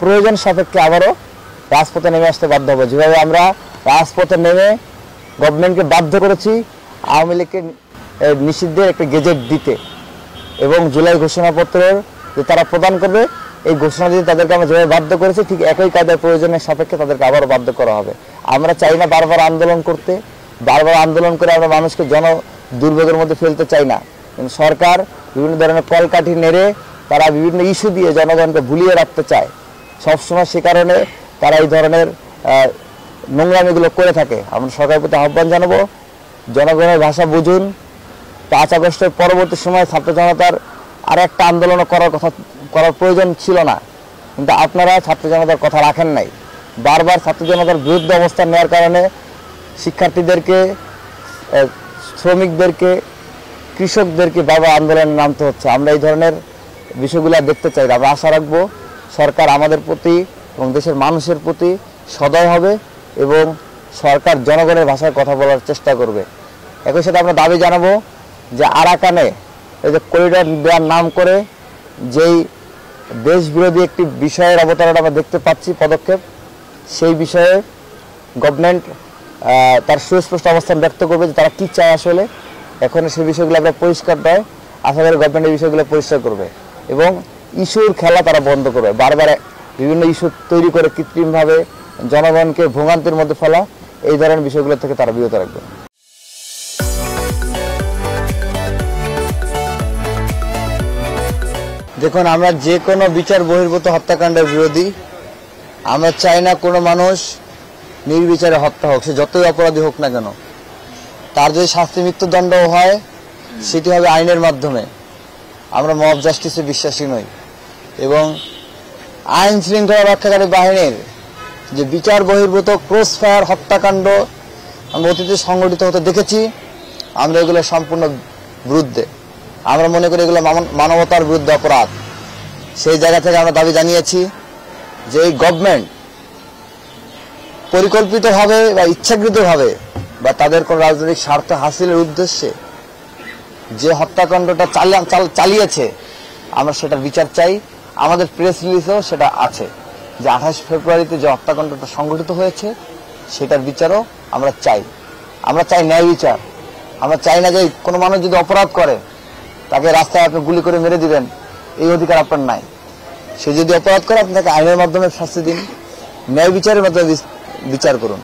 প্রয়োজন সাপেক্ষে আবারও রাজপথে নেমে আসতে বাধ্য হবো। যেভাবে আমরা রাজপথে নেমে গভর্নমেন্টকে বাধ্য করেছি আওয়ামী লীগকে নিষিদ্ধের একটা গেজেট দিতে এবং জুলাই ঘোষণাপত্রের যে তারা প্রদান করবে এই ঘোষণা দিতে তাদেরকে আমরা যেভাবে বাধ্য করেছি ঠিক একই কায়দার প্রয়োজনের সাপেক্ষে তাদেরকে আবারও বাধ্য করা হবে। আমরা চাই না বারবার আন্দোলন করতে, বারবার আন্দোলন করে আমরা মানুষকে দুর্ভোগের মধ্যে ফেলতে চাই না। কিন্তু সরকার বিভিন্ন ধরনের কলকাঠি নেড়ে তারা বিভিন্ন ইস্যু দিয়ে জনগণকে ভুলিয়ে রাখতে চায় সবসময়, সে কারণে তারা এই ধরনের নোংরামিগুলো করে থাকে। আমরা সরকারের প্রতি আহ্বান জানাবো, জনগণের ভাষা বুঝুন। 5 আগস্টের পরবর্তী সময় ছাত্র জনতার আর একটা আন্দোলন করার প্রয়োজন ছিল না, কিন্তু আপনারা ছাত্র জনতার কথা রাখেন নাই। বারবার ছাত্র জনতার বিরুদ্ধে অবস্থান নেওয়ার কারণে শিক্ষার্থীদেরকে, শ্রমিকদেরকে, কৃষকদেরকে বারবার আন্দোলনে নামতে হচ্ছে। আমরা এই ধরনের বিষয়গুলো দেখতে চাই। আমরা আশা রাখবো সরকার আমাদের প্রতি এবং দেশের মানুষের প্রতি সদয় হবে এবং সরকার জনগণের ভাষায় কথা বলার চেষ্টা করবে। একই সাথে আমরা দাবি জানাবো যে আরাকানে এই যে করিডোর দেওয়ার নাম করে যেই দেশবিরোধী একটি বিষয়ের অবতারণা আমরা দেখতে পাচ্ছি পদক্ষেপ, সেই বিষয়ে গভর্নমেন্ট তার সুস্পষ্ট অবস্থান ব্যক্ত করবে যে তারা কী চায় আসলে। এখন সেই বিষয়গুলো আমরা পরিষ্কার নয়, আশা করি গভর্নমেন্ট এই বিষয়গুলো পরিষ্কার করবে এবং ইস্যুর খেলা তারা বন্ধ করবে। বারবার বিভিন্ন ইস্যু তৈরি করে কৃত্রিমভাবে জনগণকে ভোগান্তির মধ্যে ফেলা, এই ধরনের বিষয়গুলো থেকে তারা বিরত রাখবে। দেখুন, আমরা যে কোনো বিচার বহির্ভূত হত্যাকাণ্ডের বিরোধী। আমরা চাই না কোনো মানুষ নির্বিচারে হত্যা হোক, সে যতই অপরাধী হোক না কেন। তার যদি শাস্তি মৃত্যুদণ্ড হয় সেটি হবে আইনের মাধ্যমে। আমরা মব জাস্টিসে বিশ্বাসী নই এবং আইন শৃঙ্খলা রক্ষাকারী বাহিনীর যে বিচার বহির্ভূত ক্রস ফায়ার হত্যাকাণ্ড আমরা অতীতে সংঘটিত হতে দেখেছি, আমরা এগুলো সম্পূর্ণ বিরুদ্ধে। আমরা মনে করি এগুলো মানবতার বিরুদ্ধে অপরাধ। সেই জায়গা থেকে আমরা দাবি জানিয়েছি যে এই গভর্নমেন্ট পরিকল্পিতভাবে বা ইচ্ছাকৃতভাবে বা তাদের কোন রাজনৈতিক স্বার্থ হাসিলের উদ্দেশ্যে যে হত্যাকাণ্ডটা চালিয়েছে আমরা সেটার বিচার চাই। আমাদের প্রেস রিলিজেও সেটা আছে যে 28 ফেব্রুয়ারিতে যে হত্যাকাণ্ডটা সংঘটিত হয়েছে সেটার বিচারও আমরা চাই। আমরা চাই ন্যায় বিচার। আমরা চাই না যে কোনো মানুষ যদি অপরাধ করে তাকে রাস্তায় আপনি গুলি করে মেরে দিবেন, এই অধিকার আপনার নাই। সে যদি অপরাধ করে আপনি তাকে আইনের মাধ্যমে শাস্তি দিন, ন্যায় বিচারের মাধ্যমে বিচার করুন।